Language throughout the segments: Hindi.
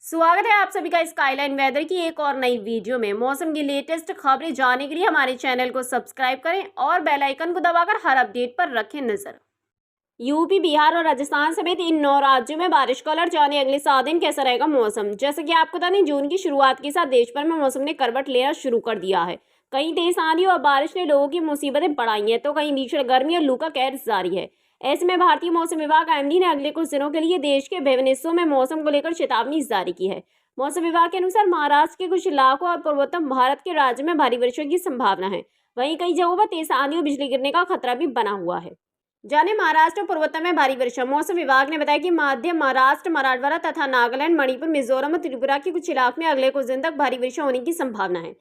स्वागत है आप सभी का स्काईलाइन वेदर की एक और नई वीडियो में। मौसम की लेटेस्ट खबरें जानने के लिए हमारे चैनल को सब्सक्राइब करें और बेल आइकन को दबाकर हर अपडेट पर रखें नजर। यूपी, बिहार और राजस्थान समेत इन 9 राज्यों में बारिश का अलर्ट। जाने अगले 7 दिन कैसा रहेगा मौसम। जैसे कि आपको बता दें, जून की शुरुआत के साथ देश भर में मौसम ने करवट लेना शुरू कर दिया है। कहीं तेज आंधी और बारिश ने लोगों की मुसीबतें बढ़ाई हैं, तो कहीं भीषण गर्मी और लू का कहर जारी है। ऐसे में भारतीय मौसम विभाग IMD ने अगले कुछ दिनों के लिए देश के विभिन्न हिस्सों में मौसम को लेकर चेतावनी जारी की है। मौसम विभाग के अनुसार महाराष्ट्र के कुछ इलाकों और पूर्वोत्तर भारत के राज्य में भारी वर्षा की संभावना है। वहीं कई जगहों पर तेज आंधी और बिजली गिरने का खतरा भी बना हुआ है। जाने महाराष्ट्र और पूर्वोत्तर में भारी वर्षा। मौसम विभाग ने बताया कि मध्य महाराष्ट्र, मराठवाड़ा तथा नागालैंड, मणिपुर, मिजोरम और त्रिपुरा के कुछ इलाकों में अगले कुछ दिन तक भारी वर्षा होने की संभावना है।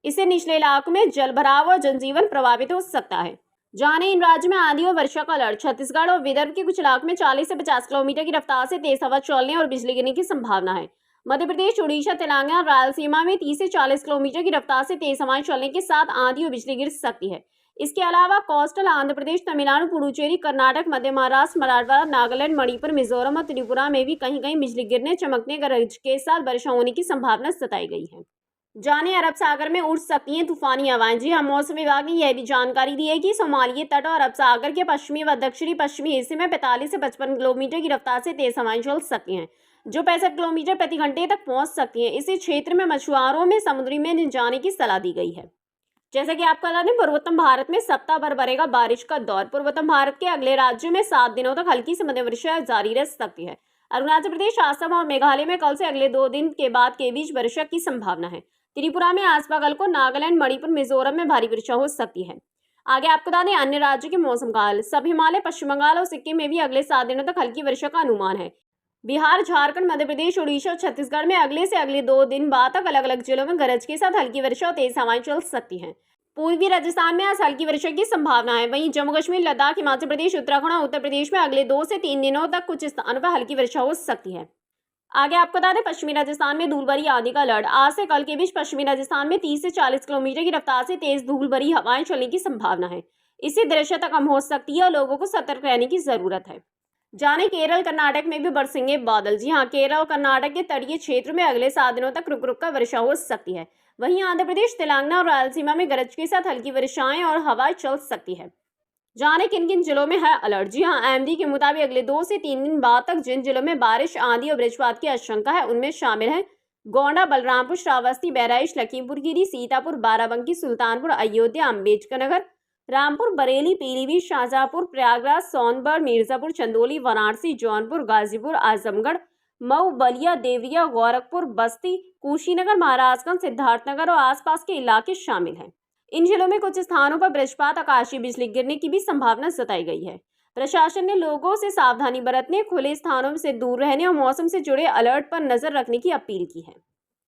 इससे निचले इलाकों में जलभराव और जनजीवन प्रभावित हो सकता है। जाने इन राज्यों में आंधी और वर्षा का अलर्ट। छत्तीसगढ़ और विदर्भ के कुछ इलाकों में 40 से 50 किलोमीटर की रफ्तार से तेज हवा चलने और बिजली गिरने की संभावना है। मध्य प्रदेश, उड़ीसा, तेलंगाना और रायलसीमा में 30 से 40 किलोमीटर की रफ्तार से तेज हवाएं चलने के साथ आंधी और बिजली गिर सकती है। इसके अलावा कोस्टल आंध्र प्रदेश, तमिलनाडु, पुडुचेरी, कर्नाटक, मध्य महाराष्ट्र, मराठवाड़ा, नागालैंड, मणिपुर, मिजोरम और त्रिपुरा में भी कहीं कहीं बिजली गिरने, चमकने, गरज के साथ वर्षा होने की संभावना जताई गई है। जाने अरब सागर में उठ सकती हैं तूफानी हवाएं। जी हां, मौसम विभाग ने यह भी जानकारी दी है कि सोमालिया तट और अरब सागर के पश्चिमी व दक्षिणी पश्चिमी हिस्से में 45 से 55 किलोमीटर की रफ्तार से तेज हवाएं चल सकती हैं, जो 65 किलोमीटर प्रति घंटे तक पहुंच सकती हैं। इसी क्षेत्र में मछुआरों में समुद्री में जाने की सलाह दी गई है। जैसा कि आपको बता दें, पूर्वोत्तर भारत में सप्ताह भर बढ़ेगा बारिश का दौर। पूर्वोत्तर भारत के अगले राज्यों में 7 दिनों तक हल्की से मध्यम वर्षा जारी रह सकती है। अरुणाचल प्रदेश, असम और मेघालय में कल से अगले 2 दिन के बाद के बीच वर्षा की संभावना है। त्रिपुरा में आज कल को, नागालैंड, मणिपुर, मिजोरम में भारी वर्षा हो सकती है। आगे आपको बता दें अन्य राज्यों के मौसम का हाल। सब हिमालय, पश्चिम बंगाल और सिक्किम में भी अगले 7 दिनों तक हल्की वर्षा का अनुमान है। बिहार, झारखंड, मध्य प्रदेश, उड़ीसा और छत्तीसगढ़ में अगले से अगले 2 दिन बाद तक अलग अलग जिलों में गरज के साथ हल्की वर्षा और तेज हवाएं चल सकती हैं। पूर्वी राजस्थान में आज हल्की वर्षा की संभावना है। वहीं जम्मू कश्मीर, लद्दाख, हिमाचल प्रदेश, उत्तराखंड और उत्तर प्रदेश में अगले 2 से 3 दिनों तक कुछ स्थानों पर हल्की वर्षा हो सकती है। आगे आपको बता दें, पश्चिमी राजस्थान में धूल भरी आंधी का अलर्ट। आज से कल के बीच पश्चिमी राजस्थान में 30 से 40 किलोमीटर की रफ्तार से तेज धूल भरी हवाएं चलने की संभावना है। इससे दृश्यता कम हो सकती है और लोगों को सतर्क रहने की जरूरत है। जाने केरल, कर्नाटक में भी बरसेंगे बादल। जी हां, केरल और कर्नाटक के तटीय क्षेत्र में अगले 7 दिनों तक रुक रुक कर वर्षा हो सकती है। वहीं आंध्र प्रदेश, तेलंगाना और रायलसीमा में गरज के साथ हल्की वर्षाएं और हवाएं चल सकती है। जाने किन किन जिलों में है अलर्ट। जी हां, IMD के मुताबिक अगले 2 से 3 दिन बाद तक जिन जिलों में बारिश, आंधी और वज्रपात की आशंका है उनमें शामिल है गोंडा, बलरामपुर, श्रावस्ती, बहराइच, लखीमपुर खीरी, सीतापुर, बाराबंकी, सुल्तानपुर, अयोध्या, अम्बेडकर नगर, रामपुर, बरेली, पीलीभीत, शाहजहांपुर, प्रयागराज, सोनभद्र, मिर्जापुर, चंदौली, वाराणसी, जौनपुर, गाजीपुर, आजमगढ़, मऊ, बलिया, देवरिया, गोरखपुर, बस्ती, कुशीनगर, महाराजगंज, सिद्धार्थनगर और आसपास के इलाके शामिल हैं। इन जिलों में कुछ स्थानों पर वज्रपात, आकाशीय बिजली गिरने की भी संभावना जताई गई है। प्रशासन ने लोगों से सावधानी बरतने, खुले स्थानों से दूर रहने और मौसम से जुड़े अलर्ट पर नजर रखने की अपील की है।